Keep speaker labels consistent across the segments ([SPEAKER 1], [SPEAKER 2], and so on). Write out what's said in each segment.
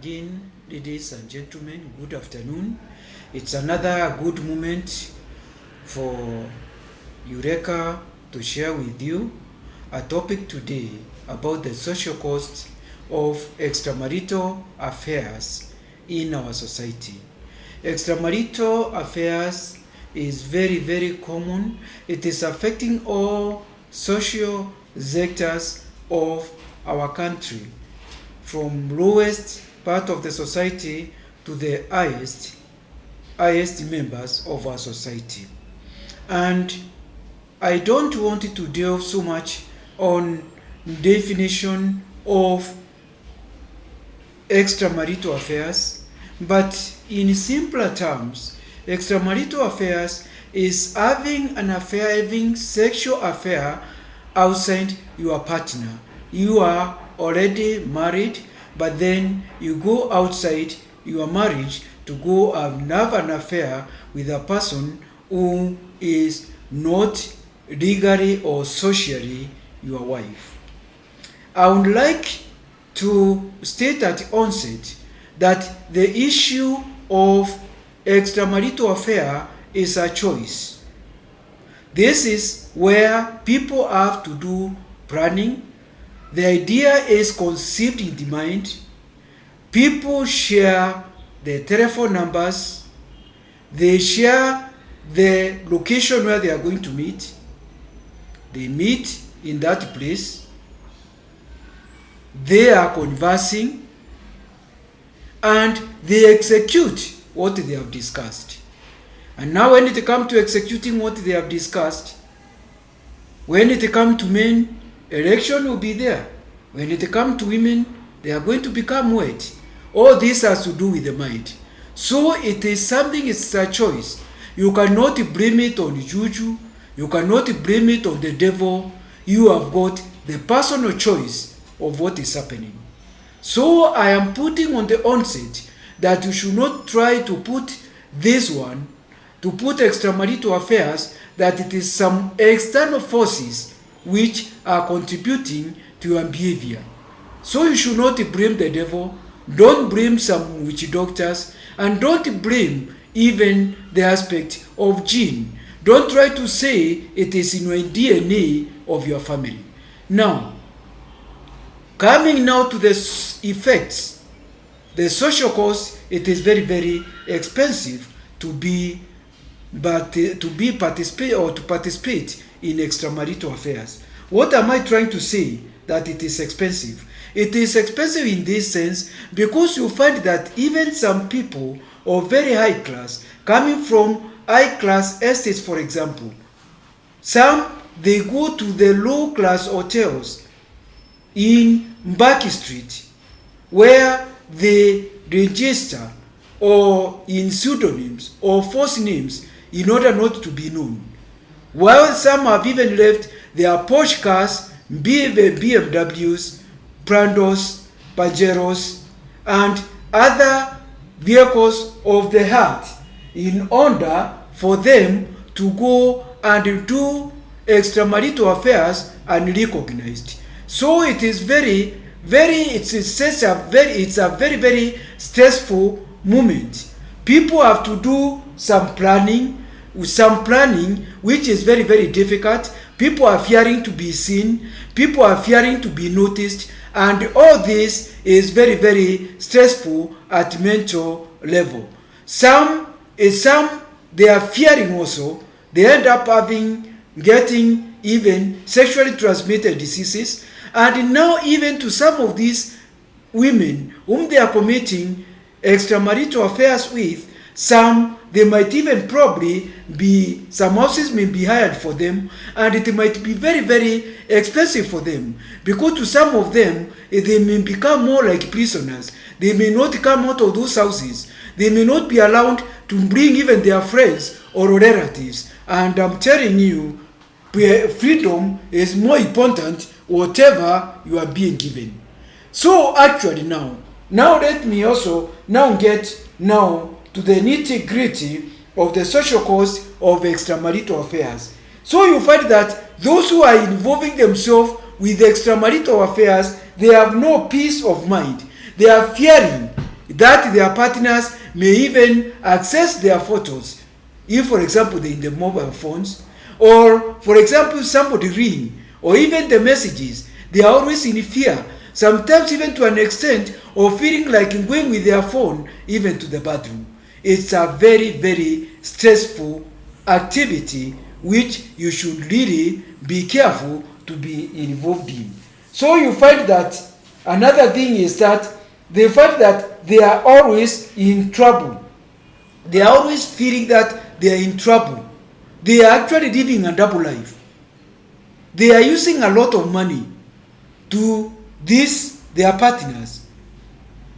[SPEAKER 1] Again, ladies and gentlemen, good afternoon. It's another good moment for Eureka to share with you a topic today about the social cost of extramarital affairs in our society. Extramarital affairs is very, very common. It is affecting all social sectors of our country, from lowest part of the society to the highest members of our society. And I don't want to delve so much on definition of extramarital affairs, but in simpler terms, extramarital affairs is having sexual affair outside your partner. You are already married, but then you go outside your marriage to go and have an affair with a person who is not legally or socially your wife. I would like to state at the onset that the issue of extramarital affair is a choice. This is where people have to do planning. The idea is conceived in the mind. People share the telephone numbers. They share the location where they are going to meet. They meet in that place. They are conversing. And they execute what they have discussed. And now when it comes to executing what they have discussed, when it comes to men, erection will be there. When it comes to women, they are going to become wet. All this has to do with the mind. So it is something, it's a choice. You cannot blame it on juju. You cannot blame it on the devil. You have got the personal choice of what is happening. So I am putting on the onset that you should not try to put this one, to put extramarital affairs, that it is some external forces which are contributing to your behavior. So you should not blame the devil, don't blame some witch doctors, and don't blame even the aspect of gene. Don't try to say it is in your DNA of your family. Now, coming now to the effects, the social cost, it is very, very expensive to participate in extramarital affairs. What am I trying to say that it is expensive? It is expensive in this sense because you find that even some people of very high class, coming from high class estates, for example, some they go to the low class hotels in Mbaki Street where they register or in pseudonyms or false names in order not to be known. While some have even left their Porsche cars, BMWs, Brandos, Pajeros, and other vehicles of the heart in order for them to go and do extramarital affairs unrecognized. So it is it's a very stressful moment. People have to do some planning which is very difficult. People are fearing to be seen. People are fearing to be noticed. And all this is very stressful at mental level. Some they are fearing also. They end up getting even sexually transmitted diseases. And now even to some of these women whom they are committing extramarital affairs with, they might even probably be, some houses may be hired for them, and it might be very expensive for them, because to some of them, they may become more like prisoners. They may not come out of those houses. They may not be allowed to bring even their friends or relatives. And I'm telling you, freedom is more important whatever you are being given. So actually now let me also get to the nitty-gritty of the social cost of extramarital affairs. So you find that those who are involving themselves with extramarital affairs, they have no peace of mind. They are fearing that their partners may even access their photos. If, for example, they're in the mobile phones, or, for example, somebody ring, or even the messages, they are always in fear, sometimes even to an extent of feeling like going with their phone even to the bathroom. It's a very, very stressful activity which you should really be careful to be involved in. So you find that another thing is that they find that they are always in trouble. They are always feeling that they are in trouble. They are actually living a double life. They are using a lot of money to their partners.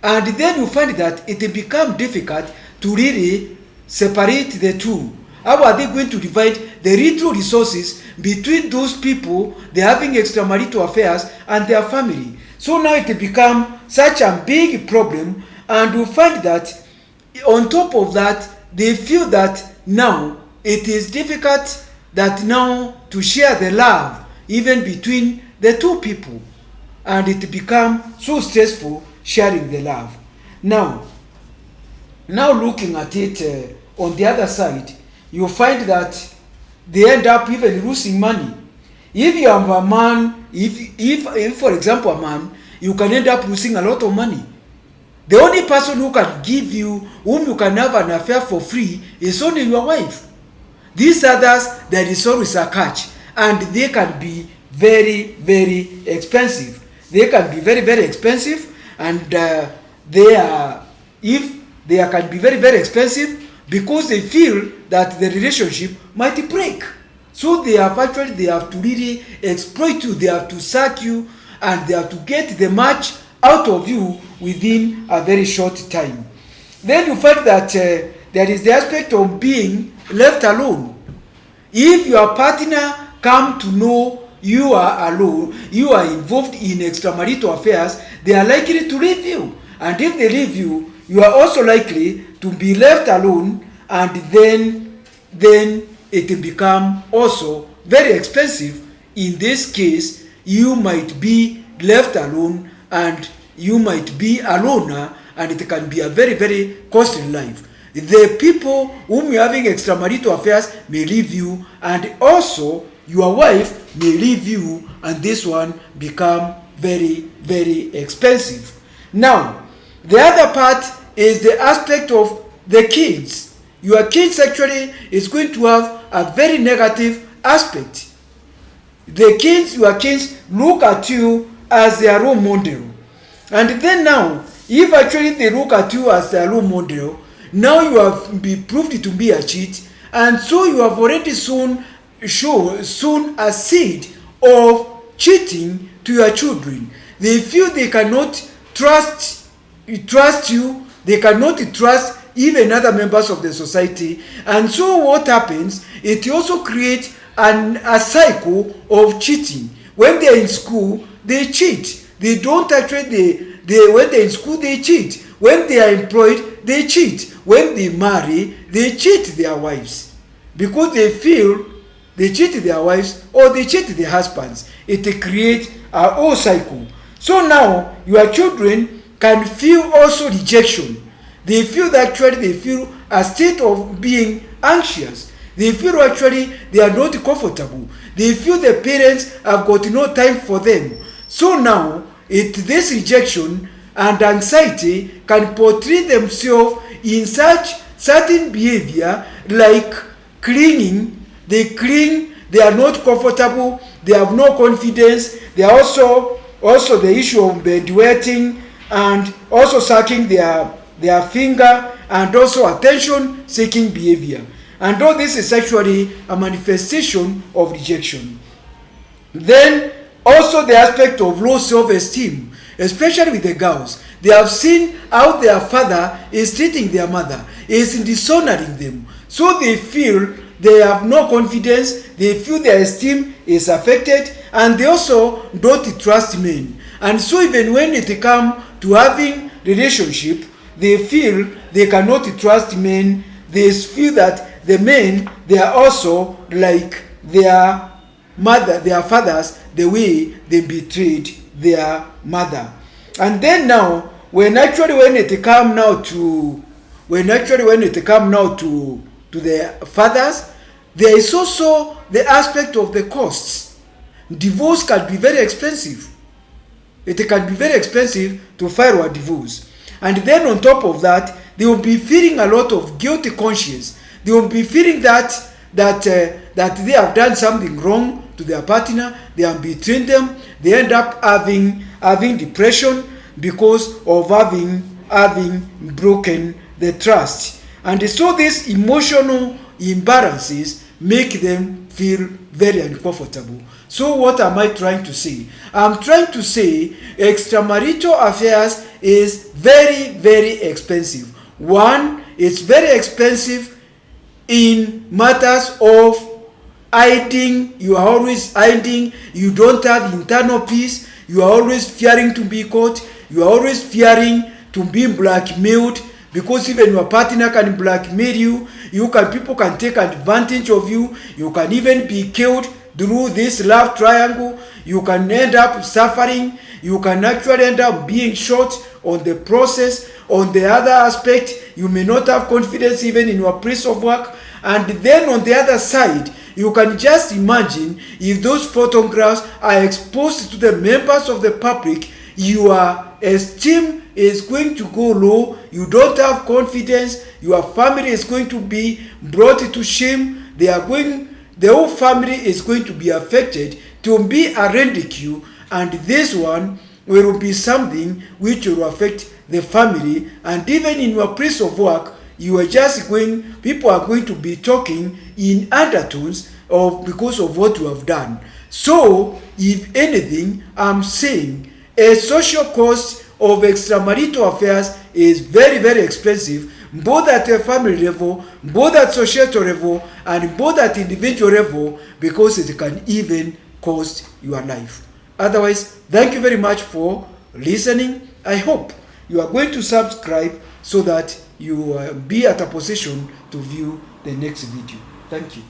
[SPEAKER 1] And then you find that it becomes difficult to really separate the two. How are they going to divide the little resources between those people they are having extramarital affairs and their family? So now it becomes such a big problem, and you find that on top of that, they feel that now it is difficult that now to share the love even between the two people, and it becomes so stressful sharing the love. Now looking at it on the other side, you find that they end up even losing money. If you have a man, if for example a man, you can end up losing a lot of money. The only person who can give you, whom you can have an affair for free, is only your wife. These others, there is always a catch, and they can be very, very expensive. They can be very, very expensive, and if they can be very, very expensive because they feel that the relationship might break. So they have to really exploit you, they have to sack you, and they have to get the match out of you within a very short time. Then you find that there is the aspect of being left alone. If your partner come to know you are alone, you are involved in extramarital affairs, they are likely to leave you. And if they leave you, you are also likely to be left alone, and then it become also very expensive. In this case, you might be left alone, and you might be a loner, and it can be a very, very costly life. The people whom you are having extramarital affairs may leave you, and also your wife may leave you, and this one become very, very expensive. Now, the other part is the aspect of the kids. Your kids actually is going to have a very negative aspect. Your kids look at you as their role model. And then now, if actually they look at you as their role model, now you have been proved to be a cheat, and so you have already sown a seed of cheating to your children. They feel they cannot trust you, they cannot trust even other members of the society, and so what happens, it also creates a cycle of cheating. When they are in school, they cheat. They don't actually, when they're in school, they cheat. When they are employed, they cheat. When they marry, they cheat their wives, because they feel they cheat their wives or they cheat their husbands. It creates a whole cycle. So now your children can feel also rejection. They feel a state of being anxious. They feel actually they are not comfortable. They feel the parents have got no time for them. So now this rejection and anxiety can portray themselves in such certain behavior, like clinging. They cling, they are not comfortable, they have no confidence. They are also the issue of bedwetting, and also sucking their finger, and also attention seeking behavior. And all this is actually a manifestation of rejection. Then also the aspect of low self-esteem, especially with the girls. They have seen how their father is treating their mother, is dishonoring them. So they feel they have no confidence, they feel their esteem is affected, and they also don't trust men. And so even when it comes to having relationship, they feel they cannot trust men. They feel that the men, they are also like their fathers, the way they betrayed their mother. And then now, when it come now to the fathers, there is also the aspect of the costs. Divorce can be very expensive. It can be very expensive to file a divorce. And then on top of that, they will be feeling a lot of guilty conscience. They will be feeling that they have done something wrong to their partner. They have betrayed them. They end up having depression because of having broken the trust. And so these emotional imbalances make them feel very uncomfortable. So what am I trying to say? I'm trying to say extramarital affairs is very, very expensive. One, it's very expensive in matters of hiding. You are always hiding. You don't have internal peace. You are always fearing to be caught. You are always fearing to be blackmailed, because even your partner can blackmail you. People can take advantage of you. You can even be killed through this love triangle. You can end up suffering. You can actually end up being shot on the process. On the other aspect, you may not have confidence even in your place of work. And then on the other side, you can just imagine if those photographs are exposed to the members of the public, your esteem is going to go low. You don't have confidence. Your family is going to be brought to shame. The whole family is going to be affected, to be a ridicule, and this one will be something which will affect the family. And even in your place of work, people are going to be talking in undertones because of what you have done. So, if anything, I'm saying a social cost of extramarital affairs is very, very expensive, both at a family level, both at societal level, and both at individual level, because it can even cost your life. Otherwise, thank you very much for listening. I hope you are going to subscribe so that you be at a position to view the next video. Thank you.